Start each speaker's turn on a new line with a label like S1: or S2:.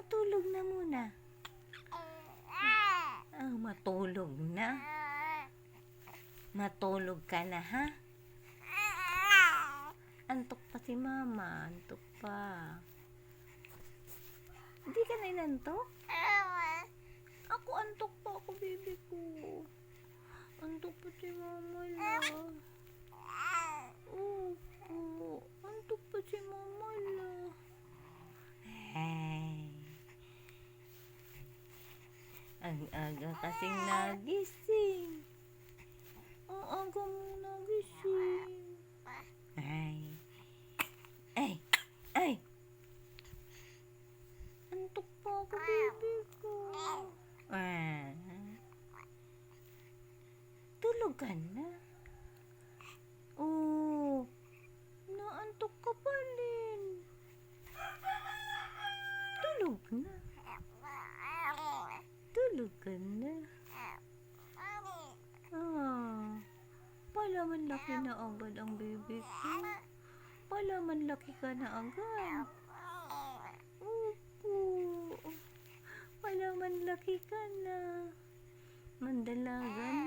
S1: Matulog na muna. Matulog na. Matulog ka na, ha? Antok pa si mama. Antok pa. Hindi ka na inantok? Ako antok pa ako, baby ko. Antok pa si mama la. Oo, antok pa si mama la. Hey. Ang aga kasing nagising. Ang aga mo nagising. Ay. Ay. Ay. Antok pa ako, baby ko. Tulog ka na. Oh, naantok ka pa rin. Tulog na. Tulog ka na. Palaman laki na agad ang baby ko. Palaman laki ka na agad. Opo. Palaman laki ka na. Mandalaga na.